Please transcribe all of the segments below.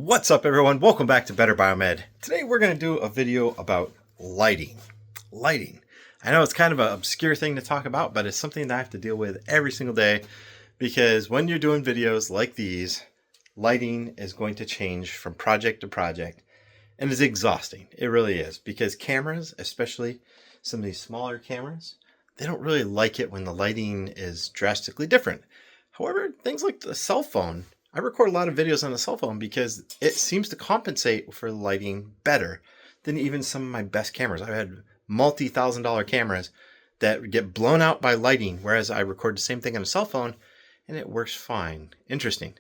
What's up, everyone? Welcome back to Better Biomed. Today we're going to do a video about lighting. I know it's kind of an obscure thing to talk about, but it's something that I have to deal with every single day because when you're doing videos like these, lighting is going to change from project to project and it's exhausting. It really is, because cameras, especially some of these smaller cameras, they don't really like it when the lighting is drastically different. However, things like the cell phone, I record a lot of videos on the cell phone because it seems to compensate for lighting better than even some of my best cameras. I've had multi-$1,000 cameras that get blown out by lighting, whereas I record the same thing on a cell phone and it works fine. Interesting.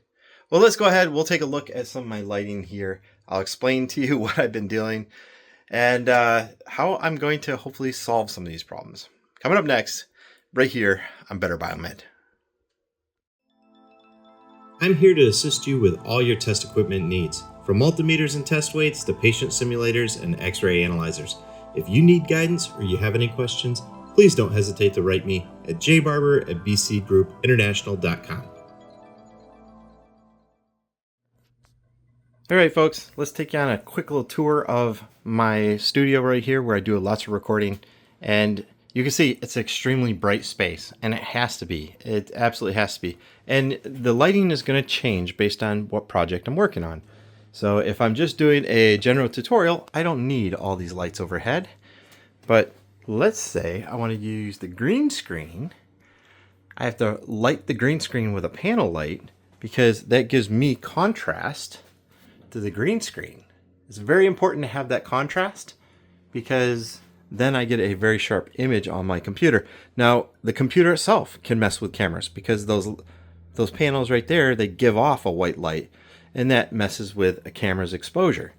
Well, let's go ahead. We'll take a look at some of my lighting here. I'll explain to you what I've been doing and how I'm going to hopefully solve some of these problems. Coming up next, right here on Better Biomed. I'm here to assist you with all your test equipment needs, from multimeters and test weights to patient simulators and x-ray analyzers. If you need guidance or you have any questions, please don't hesitate to write me at jbarber@bcgroupinternational.com. All right, folks, let's take you on a quick little tour of my studio right here where I do lots of recording. And you can see it's an extremely bright space, and it has to be. It absolutely has to be. And the lighting is going to change based on what project I'm working on. So if I'm just doing a general tutorial, I don't need all these lights overhead. But let's say I want to use the green screen. I have to light the green screen with a panel light because that gives me contrast to the green screen. It's very important to have that contrast because then I get a very sharp image on my computer. Now, the computer itself can mess with cameras because those panels right there, they give off a white light, and that messes with a camera's exposure.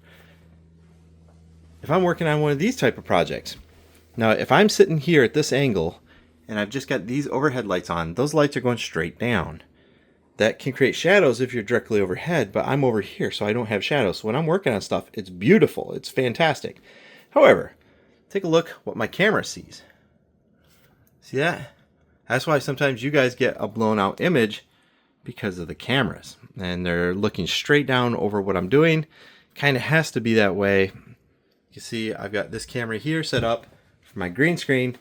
If I'm working on one of these type of projects, now if I'm sitting here at this angle and I've just got these overhead lights on, those lights are going straight down. That can create shadows if you're directly overhead, but I'm over here, so I don't have shadows. So when I'm working on stuff, it's beautiful. It's fantastic. However, take a look what my camera sees. See that? That's why sometimes you guys get a blown out image because of the cameras. And they're looking straight down over what I'm doing. Kind of has to be that way. You see, I've got this camera here set up for my green screen.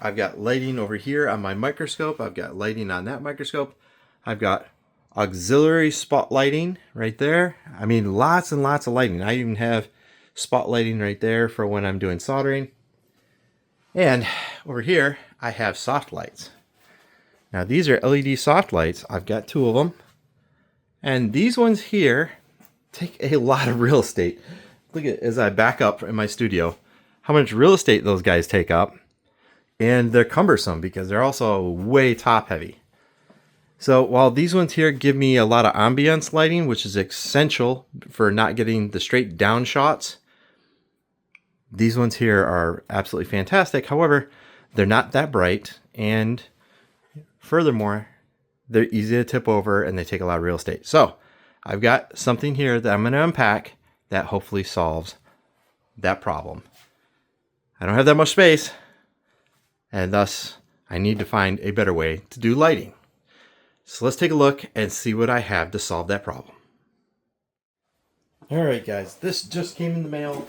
I've got lighting over here on my microscope. I've got lighting on that microscope. I've got auxiliary spotlighting right there. I mean, lots and lots of lighting. I even have spotlighting right there for when I'm doing soldering. And over here, I have soft lights. Now, these are LED soft lights. I've got 2 of them. And these ones here take a lot of real estate. Look at, as I back up in my studio, how much real estate those guys take up. And they're cumbersome because they're also way top heavy. So while these ones here give me a lot of ambience lighting, which is essential for not getting the straight down shots, these ones here are absolutely fantastic. However, they're not that bright, and furthermore, they're easy to tip over and they take a lot of real estate. So I've got something here that I'm going to unpack that hopefully solves that problem. I don't have that much space, and thus I need to find a better way to do lighting. So let's take a look and see what I have to solve that problem. All right, guys, this just came in the mail.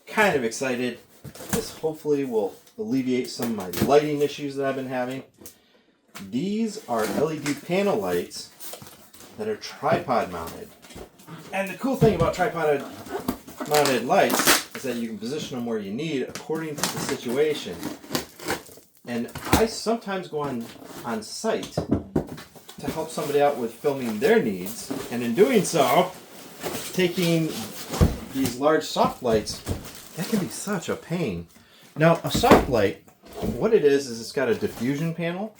Kind of excited. This hopefully will alleviate some of my lighting issues that I've been having. These are LED panel lights that are tripod mounted. And the cool thing about tripod mounted lights is that you can position them where you need according to the situation. And I sometimes go on site to help somebody out with filming their needs, and in doing so, taking these large soft lights, that can be such a pain. Now, a soft light, what it is it's got a diffusion panel,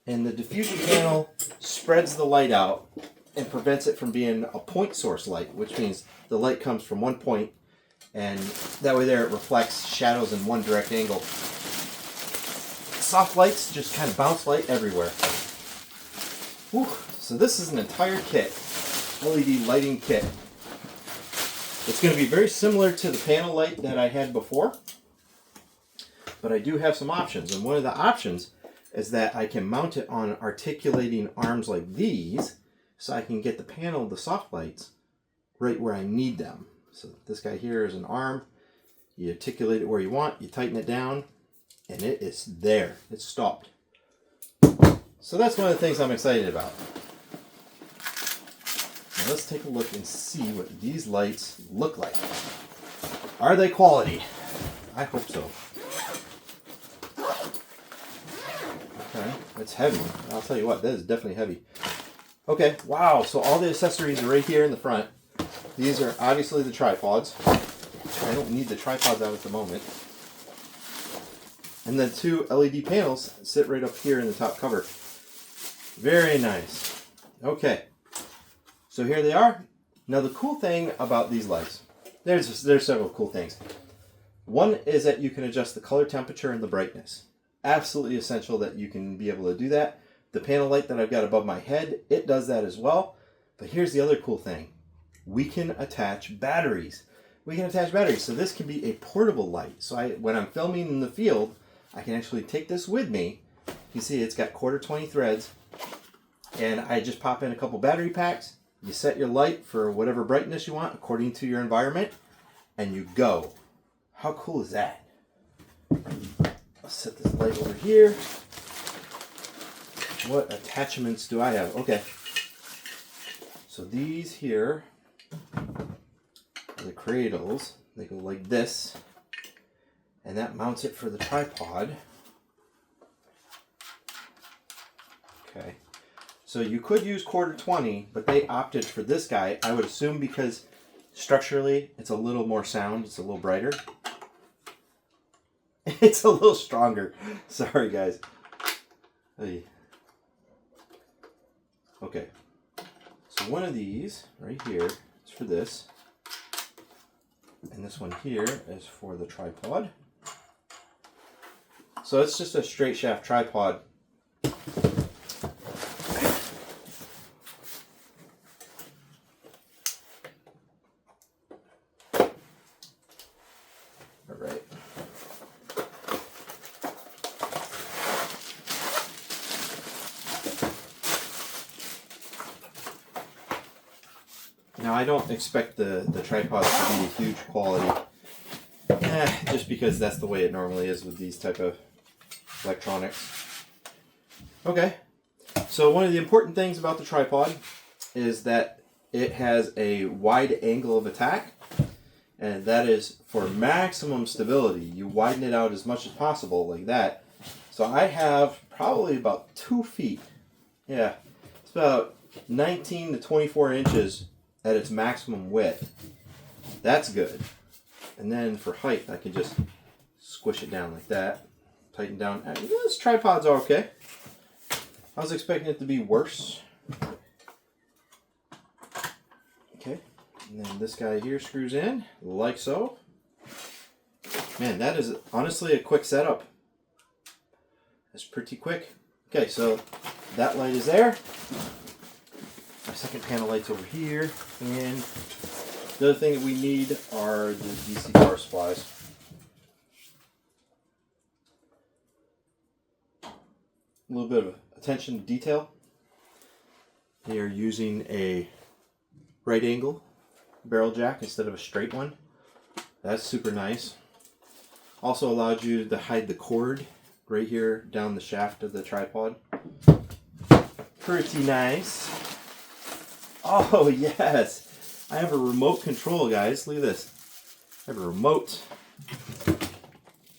and the diffusion panel spreads the light out and prevents it from being a point source light, which means the light comes from one point, and that way there it reflects shadows in one direct angle. Soft lights just kind of bounce light everywhere. Whew. So this is an entire kit, LED lighting kit. It's going to be very similar to the panel light that I had before, but I do have some options. And one of the options is that I can mount it on articulating arms like these, so I can get the panel, the soft lights, right where I need them. So this guy here is an arm. You articulate it where you want, you tighten it down, and it is there. It's stopped. So that's one of the things I'm excited about. Now let's take a look and see what these lights look like. Are they quality? I hope so. Okay, it's heavy. I'll tell you what, that is definitely heavy. Okay, wow, so all the accessories are right here in the front. These are obviously the tripods. I don't need the tripods out at the moment. And then 2 LED panels sit right up here in the top cover. Very nice. Okay, so here they are. Now the cool thing about these lights, there's several cool things. One is that you can adjust the color temperature and the brightness. Absolutely essential that you can be able to do that. The panel light that I've got above my head, it does that as well. But here's the other cool thing. We can attach batteries. So this can be a portable light. So when I'm filming in the field, I can actually take this with me. You see it's got 1/4 threads. And I just pop in a couple battery packs. You set your light for whatever brightness you want according to your environment. And you go. How cool is that? I'll set this light over here. What attachments do I have? Okay. So these here are the cradles. They go like this. And that mounts it for the tripod. Okay. So you could use 1/4, but they opted for this guy, I would assume because structurally it's a little more sound, it's a little brighter. It's a little stronger. Sorry guys. Hey. Okay. So one of these right here is for this. And this one here is for the tripod. So it's just a straight shaft tripod. All right. Now I don't expect the tripods to be a huge quality, just because that's the way it normally is with these type of electronics. Okay, so one of the important things about the tripod is that it has a wide angle of attack, and that is for maximum stability. You widen it out as much as possible like that. So I have probably about 2 feet. Yeah, it's about 19 to 24 inches at its maximum width. That's good. And then for height, I can just squish it down like that. Tighten down. These tripods are okay. I was expecting it to be worse. Okay. And then this guy here screws in, like so. Man, that is honestly a quick setup. That's pretty quick. Okay, so that light is there. My second panel light's over here. And the other thing that we need are the DC power supplies. A little bit of attention to detail. They are using a right angle barrel jack instead of a straight one. That's super nice. Also allowed you to hide the cord right here down the shaft of the tripod. Pretty nice. Oh yes, I have a remote control, guys. Look at this. I have a remote.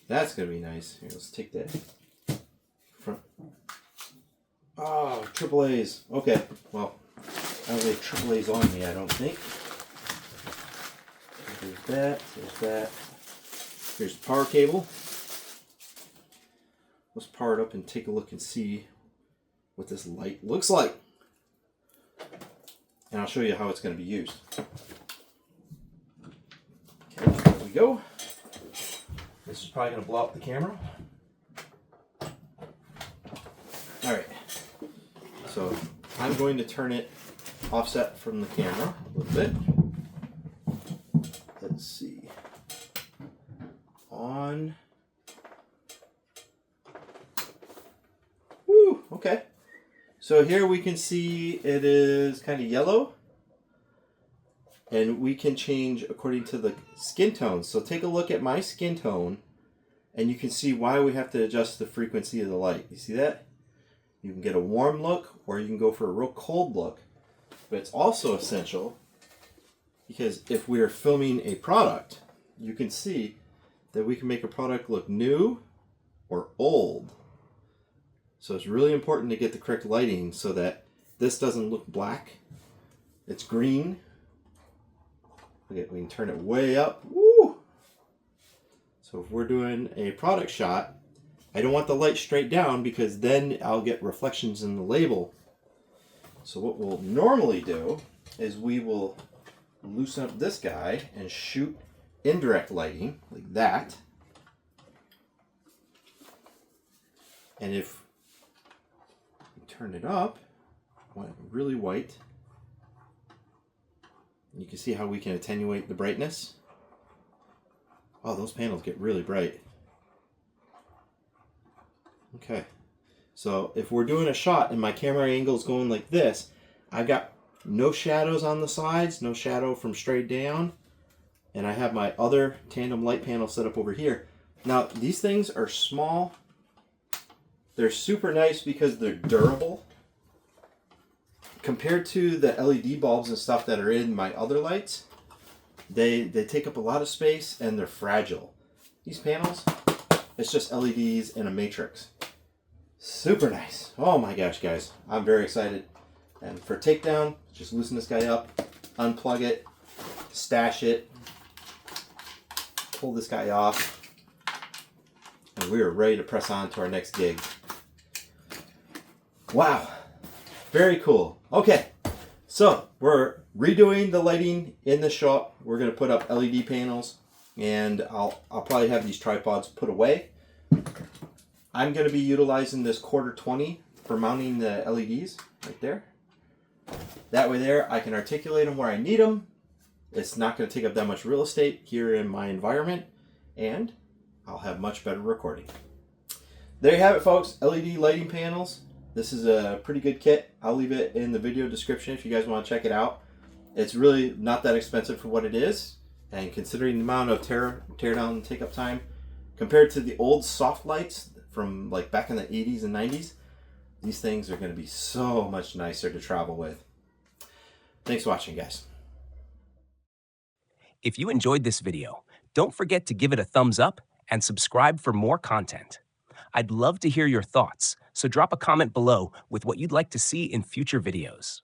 That's gonna be nice. Here, let's take that front. Oh, triple A's. Okay, well, I don't have triple A's on me, I don't think. There's that. There's that. Here's the power cable. Let's power it up and take a look and see what this light looks like. And I'll show you how it's going to be used. Okay, there we go. This is probably going to blow up the camera. Alright, so I'm going to turn it offset from the camera a little bit. Let's see. On. Woo, okay. So here we can see it is kind of yellow. and we can change according to the skin tone. So take a look at my skin tone, and you can see why we have to adjust the frequency of the light. You see that? You can get a warm look, or you can go for a real cold look. But it's also essential because if we are filming a product, you can see that we can make a product look new or old. So it's really important to get the correct lighting so that this doesn't look black. It's green. Okay, we can turn it way up. Woo! So if we're doing a product shot, I don't want the light straight down because then I'll get reflections in the label. So what we'll normally do is we will loosen up this guy and shoot indirect lighting like that. And if we turn it up, really white, you can see how we can attenuate the brightness. Oh, those panels get really bright. Okay, so if we're doing a shot and my camera angle is going like this, I've got no shadows on the sides, no shadow from straight down, and I have my other tandem light panel set up over here. Now, these things are small. They're super nice because they're durable. Compared to the LED bulbs and stuff that are in my other lights, they take up a lot of space and they're fragile. These panels, it's just LEDs and a matrix. Super nice. Oh my gosh, guys. I'm very excited. And for takedown, just loosen this guy up, unplug it, stash it, pull this guy off, and we are ready to press on to our next gig. Wow. Very cool. Okay, so we're redoing the lighting in the shop. We're going to put up LED panels, and I'll probably have these tripods put away. I'm going to be utilizing this 1/4-20 for mounting the LEDs right there. That way there, I can articulate them where I need them. It's not going to take up that much real estate here in my environment, and I'll have much better recording. There you have it, folks. LED lighting panels. This is a pretty good kit. I'll leave it in the video description if you guys want to check it out. It's really not that expensive for what it is, and considering the amount of tear down and take up time compared to the old soft lights from like back in the 80s and 90s, these things are going to be so much nicer to travel with. Thanks for watching, guys. If you enjoyed this video, don't forget to give it a thumbs up and subscribe for more content. I'd love to hear your thoughts, so drop a comment below with what you'd like to see in future videos.